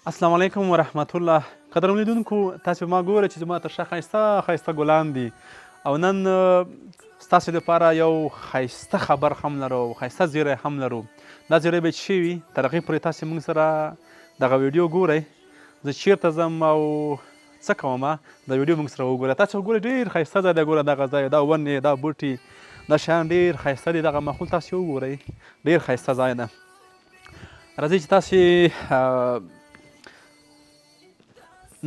السلام علیکم ورحمت الله. قدر لیدونکو، تاسو ما ګوره چې زما تر شا ښایسته ګلان دي او نن ستاسو لپاره یو ښایسته خبر هم لرو او ښایسته زیری هم لرو. دا زیری به څه شی وي؟ تر هغې پورې تاسې موږ سره دغه ویډیو ګورئ. زه چیرته ځم او څه کومه دا ویډیو موږ سره وګورئ. تاسو وګورئ ډېر ښایسته ځای دی. ګوره دغه ځای، دا ونې، دا بوټي، دا شیان ډېر ښایسته دي. دغه ماحول تاسې وګورئ، ډېر ښایسته ځای ده. راځئ چې تاسې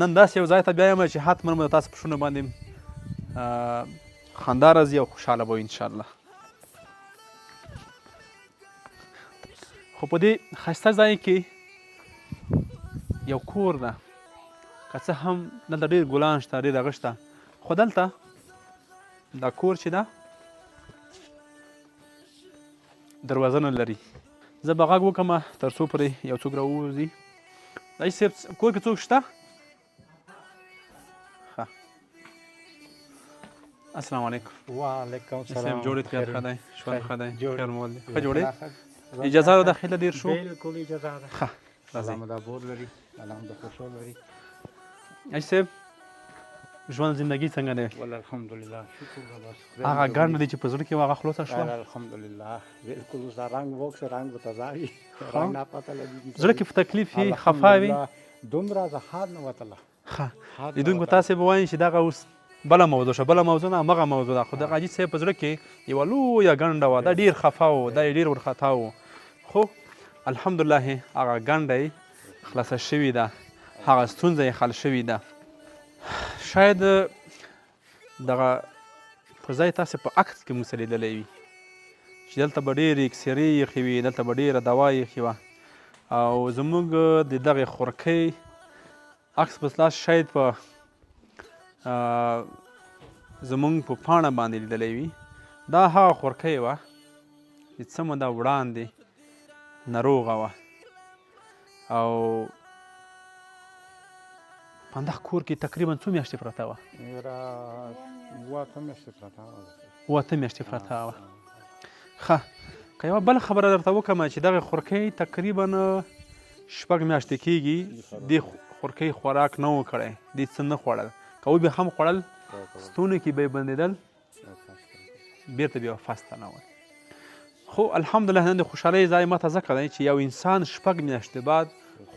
نن داسې یو ځای ته بیایم چې حتما به د تاسو په شونډو باندې خندا راځي او خوشحاله به وي انشاءالله. خو په دې ښایسته ځای کې یو کور ده، که څه هم دلته ډېر ګلان شته، ډېر هغه شته، خو دلته دا کور چې ده دروازه نه لري. زه به غږ وکړم تر څو پورې یو څوک راووځي. داجي صاحب کور کې څوک شته؟ السلام علیکم. وعلیکم السلام. صاحب جوړید خیر ښه دی؟ ژوند ښه دی؟ خیر مو ولې ښه جوړې؟ اجازه ده داخله دیر شو؟ بالکل اجازه ده. ښه الله مو دا بور لري، الله مو دا خوشحال لري. اجي صاحب ژوند زندگی څنګه دی؟ والله الحمدلله شکر ده. بس هغه ګنډ دی چې په زړه کې و هغه خلاصه شوه؟ الحمدلله بالکل. اوس دا رنګ وکړ، رنګ به تازه وي، رنګ نه پته لګېږي. زړه کې په تکلیف وي، خفا وي؟ دومره د حال نه وتله. ښه لیدونکو تاسې به وایي چې دغه اوس بله موضوع شوه، بله موضوع نه همغه موضوع ده. خو دغه حاجي صاحب په زړه کې یوه لویه ګنډه وه، دا ډېر خفه و، دا یې ډېر ورخطا و. خو الحمدلله هغه ګنډه یې خلاصه شوې ده، هغه ستونزه یې حل شوې ده. شاید دغه پر ځای تاسې په عکس کې موږ سره لیدلی وي چې دلته به ډېرې اکسرې ایښې وي، دلته به ډېره دوا ایښې وه او زموږ د دغې خورکۍ عکس به تاسو شاید په زموږ په پاڼه باندې لیدلی وي. دا هغه خورکۍ وه چې څه موده وړاندې ناروغه وه او په همدغه کور کې تقریبا څو میاشتې پرته وه؟ 8 میاشتې پرته وه. 8 میاشتې پرته وه. ښه، که یوه بله خبره درته وکړم چې دغې خورکۍ تقریبا 6 میاشتې کېږي دې خورکۍ خوراک نه و کړی، دې څه نه خوړل. که وبې هم خوړل ستونو کې به یې بندېدل، بېرته بیا وفات ته ننوت. خو الحمدلله نن د خوشحالۍ ځای ماته ځکه دی چې یو انسان 6 میاشتې بعد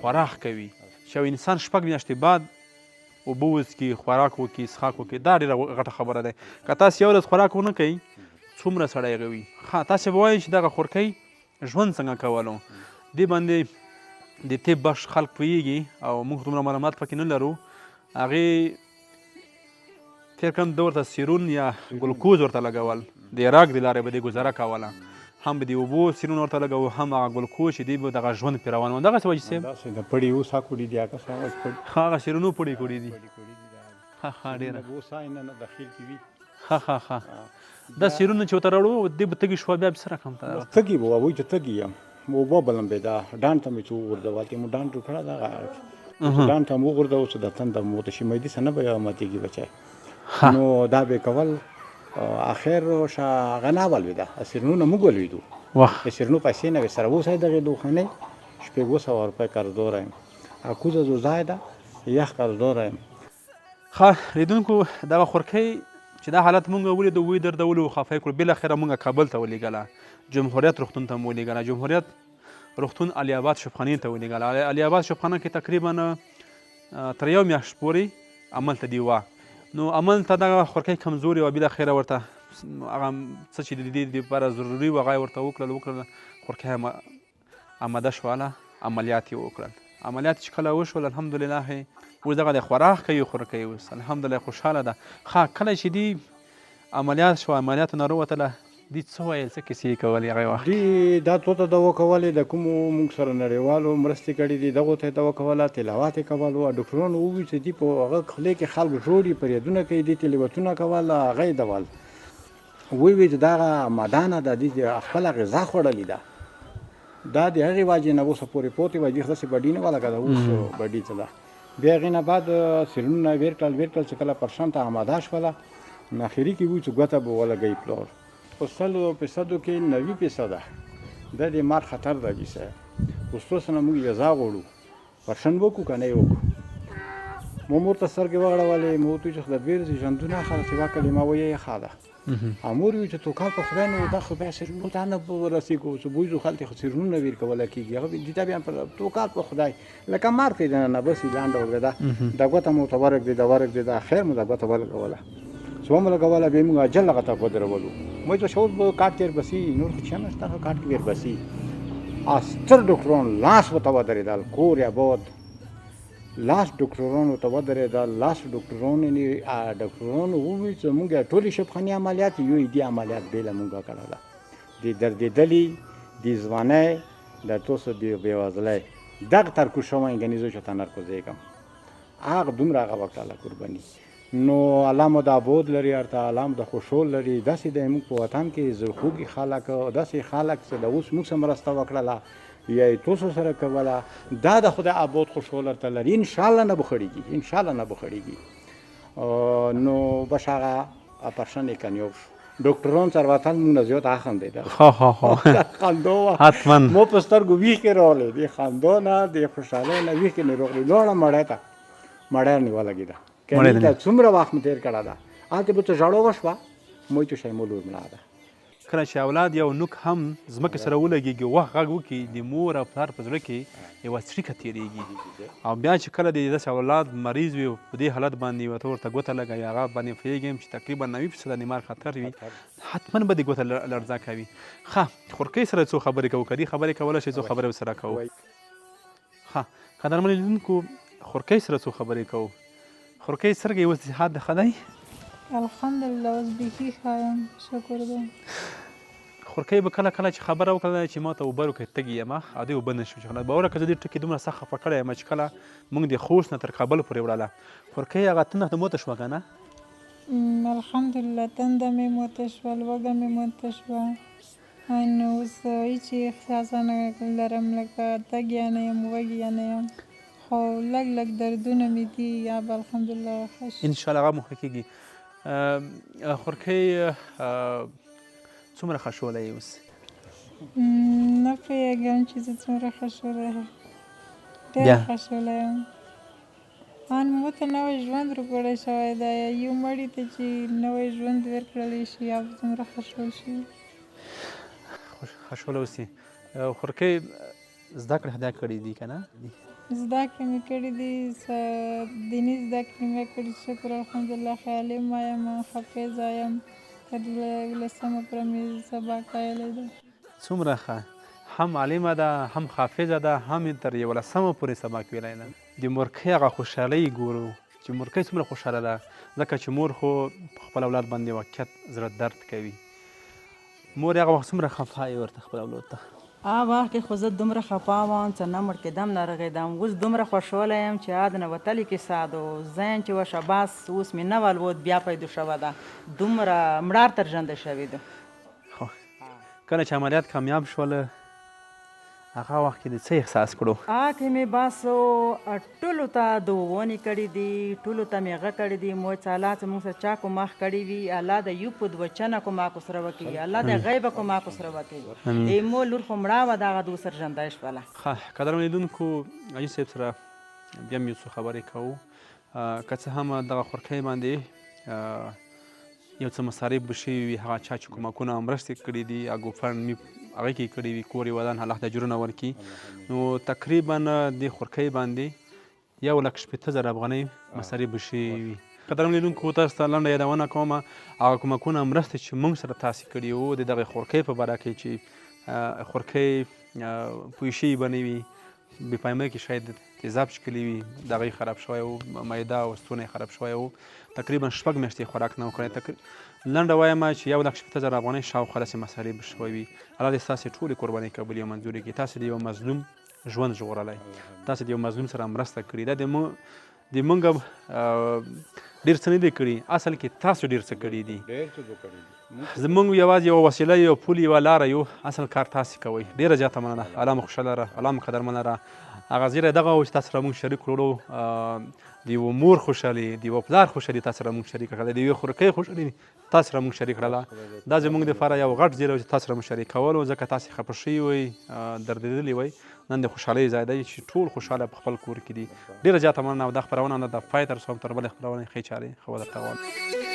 خوراک کوي، چې یو انسان 6 میاشتې بعد اوبه وڅکي، خوراک وکړي، څښاک وکړي، دا ډېره غټه خبره دی. که تاسې یو ورځ خوراک ونه کوئ څومره سړی هغه وي. ښه، تاسې به وایئ چې دغه خورکۍ ژوند څنګه کولو. دې باندې د طب بخش خلک پوهېږي او موږ دومره معلومات پکې نه لرو. هغې تېر کم ده ورته سیرون یا ګلوکوز ورته لګول، د عراق د لارې به دې ګزاره کوله، هم به د اوبو سیرون ورته لګوو، هم هغه ګلوکوز چې دی به دغه ژوند پرې روان و. دغسې وه چې صاحب داسې د پړي اوسه کړي دي، هغه سیرونو پړي کړي دي. ښه ښه ډېره اوسه یې نه داخل کې وي. ښه دا سیرونه چې ورته راوړو دې به تږي شوه، بیا به څه رقم ته تږي به وایي چې تږي یم. اوبه به لمبېده، ډانډ ته مې چې وغورځول چې مو ډانډ جوړ کړه، دغه ډانډ ته مو وغورځوو چې د تنده مو د شمیدي څه نه به ماتېږي بچی. نو دا به یې کول. اخر هغه نه ولوېده، سیرونونه موږ ولوېدو. د سیرونو پیسې نه وې سره. اوس یې دغې دوخانۍ 200 روپۍ قرضداره یم. کوزه زو ځای ده، یخ قرضداره یم. ښه لیدونکو، دغه خورکۍ چې دا حالت مونږ ولیدو، ویې دردولو، خفه یې کړو. بالاخره مونږ کابل ته ولېږله، جمهوریت روغتون ته مو ولېږله. جمهوریت روغتون علي آباد شفخانې ته ولېږله. علي آباد شفخانه کې تقریبا تر 1 میاشت پورې عمل ته دې وه. نو عمل ته دغه خورکۍ کمزورې وه. بالاخره ورته هغه څه چې د دې دپاره ضروري وه هغه یې ورته وکړل. خورکۍ آماده شوله، عملیات یې وکړل. عملیات چې کله وشول الحمدلله اوس دغه د خوراک کوي خورکۍ، اوس الحمدلله خوشحاله ده. ښه، کله چې دې عملیات شوه، عملیاتو نه راووتله، دې څه ویل، څه کیسې یې کولې هغې وخت؟ دې دا توته دوا کولې، د کومو موږ سره نړیوالو مرستې کړي دي دغو ته یې دوا کوله، تلاوت یې کول. او ډاکټرانو وویل چې دې په هغه خولې کې خلک ژوړي، فریادونه کوي، دې تلاوتونه کول، هغه یې دول. وویل چې دغه مدانه ده، دې خپله غذا خوړلې ده، دا د هغې وجې نه اوسه پورې پاتې وه. دې داسې بډي نه وه لکه د اوس بډي څه ده. بیا هغې نه بعد سیرونونه ویر کړل چې کله پرشن ته آماده شوله، نو اخري کې وویل چې ګوته به ولګوي پلار. په 100% کې 90% دا د مار خطر ده. جی صاحب اوس تاسو نه موږ غذا غواړو پرشن وکړو که نه یې وکړو مو مور ته سترګې وغړولې مو ورته وویل چې خدای بېرځي ژوندونه ښه سیوا کلمه ویې ښه ده مور وی چې توکل په خدای نو دا خدای سرونو ته نه ورسېږو چې بویځو خلک خو سرونو ویر کولی کېږي هغه دې ته بیا په توکل په خدای لکه مار پرې نه بس یې لانډه ورګېده دا ګوته مو ته ورګېده ورګېده خیر مو دا ګوته ولګوله چې وملګوله بیا موږ اجل هغه ته ودرولو مو چې اوس به کاټ کې وربسي نور خو څه نشته هغه کاټ کې وربسي ستر ډاکټران لاس ورته ودرېدل کور یا باد لاس ډاکټرانو ته ودرېدل لاس ډاکټرانو وویل چې موږ ټولې شبخانې عملیات یو دې عملیات بېله موږ کړه ده د دردېدلي د ځوانۍ د تاسو د بېوزلۍ دغه ترکو شوی ګنې زه چې ته نرکوزېږم هغه دومره هغه وخت الله قرباني نو الله مو د ابود لري ارته الله مو د خوشحال لري داسې د موږ په وطن کې زرخوږي خلک داسې خلک چې د اوس موږ سره مرسته وکړله یا یې تاسو سره کوله دا د خدای ابود خوشحال ارته لري انشاءالله نه بخړېږي انشاءالله نه بخړېږي نو بس هغه اپرشن یې کنیوب شو ډاکټران سره وتل موږ نه زیات خندېده خندا وه حتما مو په سترګو ویښې راغلې د خندا نه د خوشحالۍ نه ویښې نه راغلې لاړم مړی ته مړی نه ولګېده کني ته څومره وخت مو تېر کړی ده هلته به څه ژړا وشوه موی ته شی مو لور مړه ده کله چې اولاد یو نوک هم ځمکې سره ولګېږي وخت غږ وکړي د مور او پلار په زړه کې یوه څړیکه تېرېږي او بیا چې کله د داسې اولاد مریض وي په دې حالت باندې ورته ورته ګوته لګوي هغه باندې پوهېږم چې تقریبا 90% د مار خطر وي حتما به د ګوته لړزه کوي ښه خورکۍ سره څو خبرې کوو که دې خبرې کولی شئ څو خبرې ورسره کوو ښه قدرمن لیدونکو خورکۍ سره څو خبرې کوو خورکۍ څرنګه یې اوس صحت د ښه دی الحمدلله اوس بیخي ښه یم شکر دی خورکۍ به کله کله چې خبره وکړله چې ما ته اوبه راکړئ تږي یم او دې اوبه نه شم چې باوره که زه دې ټکي دومره سخت خفه کړی یم چې کله موږ د خوست نه تر کابل پورې وړله خورکۍ هغه تنده د موته شوه که نه الحمدلله تنده مې موته شوه لوږه مې موته شوه نو اوس هېڅ احساس نه لرم لکه تږی نه یم وږی نه یم خو لږ لږ دردونه مې دي یا به الحمدلله ښه شي انشاءالله هغه مو ښه کېږي خورکۍ څومره خشولی یې اوس نه پوهېږم چې زه څومره خشولی یم ډېر خشولی یم مو ته نوی ژوند راکړی شوی دی یو مړي ته چې نوی ژوند ورکړلی شي او څومره خشول شي خشوله اوسي خورکۍ زده کړې خدای کړي دي که نه زده کړې مې کړي دي دیني زده کړې مې کړي شکر الحمدلله ښه عالمه یم حافظه یم تر 11مه پوره مې سبق ویلی دی څومره ښه هم عالمه ده هم حافظه ده هم تر 11مه پورې سبق ویلی ده د مورکۍ هغه خوشحالۍ ګورو چې مورکۍ څومره خوشحاله ده ځکه چې مور خو په خپل اولاد باندې واقعیت زړه درد کوي مور هغه وخت څومره خفه یې ورته خپل اولاد ته هغه وخت کې خو زه دومره خفه وم چې نه مړ کېدم نه رغېدم اوس دومره خوشحاله یم چې د نوتلې کیسه ده ذهن چې وشه بس اوس مې نه ولود بیا پیدا شوه ده دومره مړار تر ژنده شوي ده خو کله چې عملیات کامیاب شول هغه وخت کې د څه احساس کړو هغه کې مې بس ټولو ته دعاوې کړي دي ټولو ته مې هغه کړي دي مو چې الله چې موږ سره چا کومک کړي وي الله د یو په دوه چنه کومک ورسره وکړي الله د غیبه کومک ورسره وکړي مو لور خو مړه وه د هغه د ورسره ژوندی شوله ښه قدرمن لیدونکو حاجي صاحب سره بیا هم یو څو خبرې کوو که څه هم دغه خورکۍ باندې یو څه مصارف به شوي وي هغه چا چې کومکونه مرستې کړي دي اګوفرمي هغې کې کړي وي کور یې ودان الله ته اجرونه ورکړي نو تقریبا دې خورکۍ باندې 1,60,000 افغانۍ مصارف به شوي وي قدرمن لیدونکو تاسو ته لنډه یادونه کوم هغه کومکونه مرستې چې موږ سره تاسې کړي وو د دغې خورکۍ په باره کې چې خورکۍ پوه شوي به نه وي بې پایمه کې شاید تیزاب چکلي وي د هغې خراب شوی و معده او ستونی خراب شوی و تقریبا 6 میاشتې خوراک نه و کړی لنډه وایم چې 1,60,000 افغانۍ شاوخوا داسې مصارف شوی وي الله دې ستاسې ټولې قربانۍ قبولې او منظورې کړي تاسې د یو مظلوم ژوند ژغورلی تاسې د یو مظلوم سره مرسته کړې دا د موږ ډېر څه نه دي کړي، اصل کې تاسو ډېر څه کړي دي. ډېر څه به کړي دي. زموږ یوازې یوه وسیله یو پول یوه لاره یو، اصل کار تاسې کوئ. ډېره زیاته مننه. الله مو خوشحاله ره، الله مو قدرمنه ره. هغه زیری دغه و چې تاسو سره موږ شریک کړو، د یوه مور خوشحالي، د یوه پلار خوشحالي تاسو سره موږ شریک کړله، د یوې خورکۍ خوشحالي تاسو سره موږ شریک کړله. دا زموږ دپاره یو غټ زیری و چې تاسو سره مو شریکولو، ځکه تاسې خفه شوي وئ، دردېدلي وئ. نن د خوشحالۍ ځای دی چې ټول خوشحاله په خپل کور کې دي. ډېره زیاته مننه. او دا خپرونه نه ده، پای ته رسوم. تر بلې خپرونې ښې چارې ښه درته غواړم.